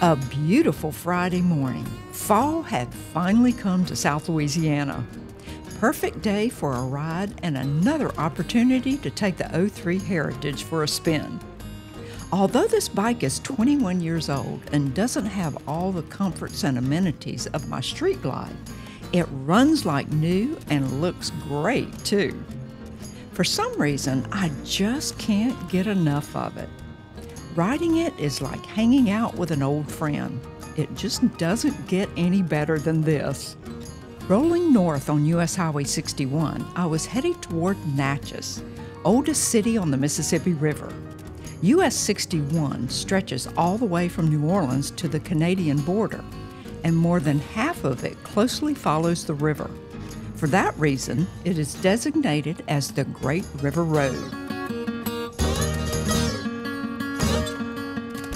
A beautiful Friday morning. Fall had finally come to South Louisiana. Perfect day for a ride and another opportunity to take the '03 Heritage for a spin. Although this bike is 21 years old and doesn't have all the comforts and amenities of my Street Glide, it runs like new and looks great too. For some reason, I just can't get enough of it. Riding it is like hanging out with an old friend. It just doesn't get any better than this. Rolling north on US Highway 61, I was headed toward Natchez, oldest city on the Mississippi River. US 61 stretches all the way from New Orleans to the Canadian border, and more than half of it closely follows the river. For that reason, it is designated as the Great River Road.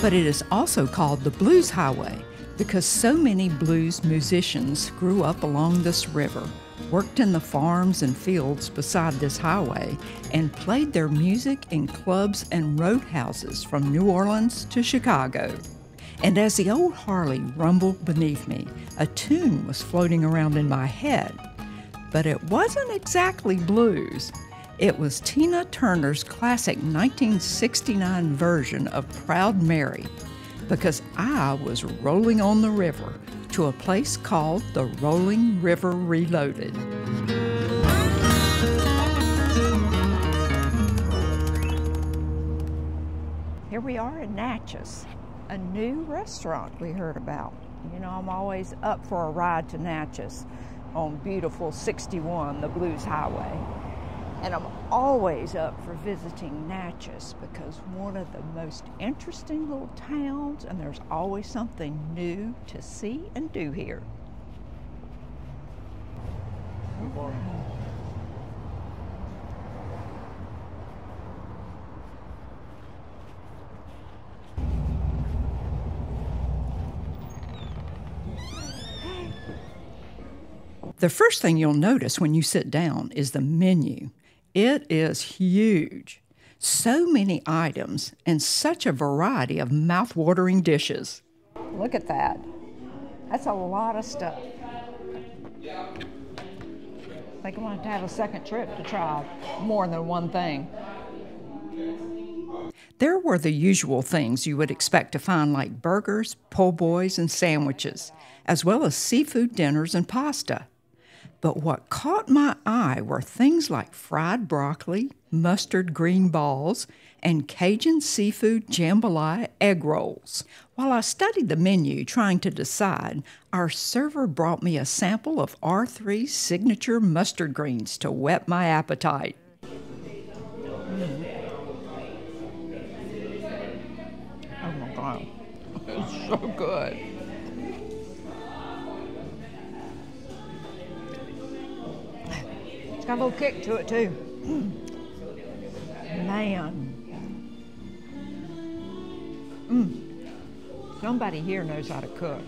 But it is also called the Blues Highway because so many blues musicians grew up along this river, worked in the farms and fields beside this highway, and played their music in clubs and roadhouses from New Orleans to Chicago. And as the old Harley rumbled beneath me, a tune was floating around in my head. But it wasn't exactly blues. It was Tina Turner's classic 1969 version of Proud Mary, because I was rolling on the river to a place called the Rolling River Reloaded. Here we are in Natchez, a new restaurant we heard about. You know, I'm always up for a ride to Natchez on beautiful 61, the Blues Highway. And I'm always up for visiting Natchez because one of the most interesting little towns, and there's always something new to see and do here. The first thing you'll notice when you sit down is the menu. It is huge. So many items and such a variety of mouth-watering dishes. Look at that. That's a lot of stuff. I think I'm going to have a second trip to try more than one thing. There were the usual things you would expect to find, like burgers, po' boys, and sandwiches, as well as seafood dinners and pasta. But what caught my eye were things like fried broccoli, mustard green balls, and Cajun seafood jambalaya egg rolls. While I studied the menu trying to decide, our server brought me a sample of R3's signature mustard greens to whet my appetite. Oh my God, it's so good. It's got a little kick to it too. Man. Somebody here knows how to cook.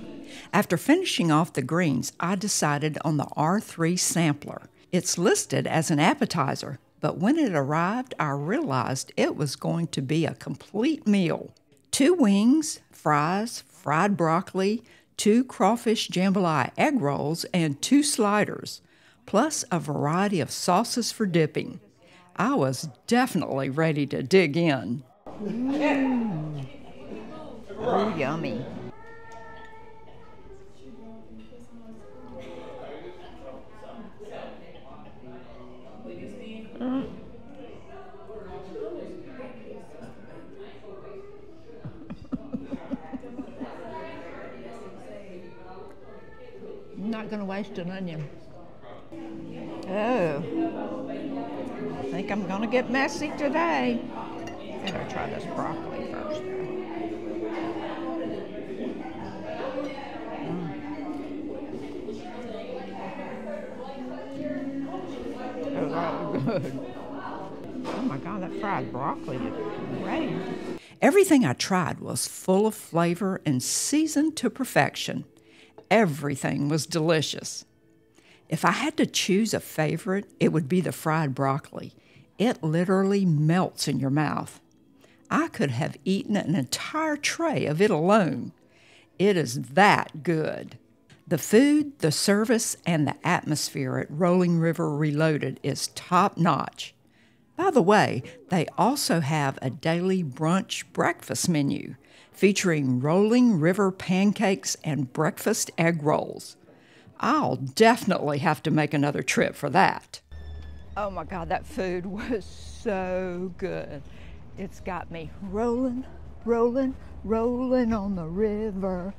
After finishing off the greens, I decided on the R3 sampler. It's listed as an appetizer, but when it arrived, I realized it was going to be a complete meal. 2 wings, fries, fried broccoli, 2 crawfish jambalaya egg rolls, and 2 sliders, plus a variety of sauces for dipping. I was definitely ready to dig in. Oh, yummy. I'm not going to waste an onion. Oh, I think I'm going to get messy today. Better try this broccoli first. Oh, that was good. Oh my God, that fried broccoli is great. Everything I tried was full of flavor and seasoned to perfection. Everything was delicious. If I had to choose a favorite, it would be the fried broccoli. It literally melts in your mouth. I could have eaten an entire tray of it alone. It is that good. The food, the service, and the atmosphere at Rolling River Reloaded is top-notch. By the way, they also have a daily brunch breakfast menu featuring Rolling River pancakes and breakfast egg rolls. I'll definitely have to make another trip for that. Oh my God, that food was so good. It's got me rolling, rolling, rolling on the river.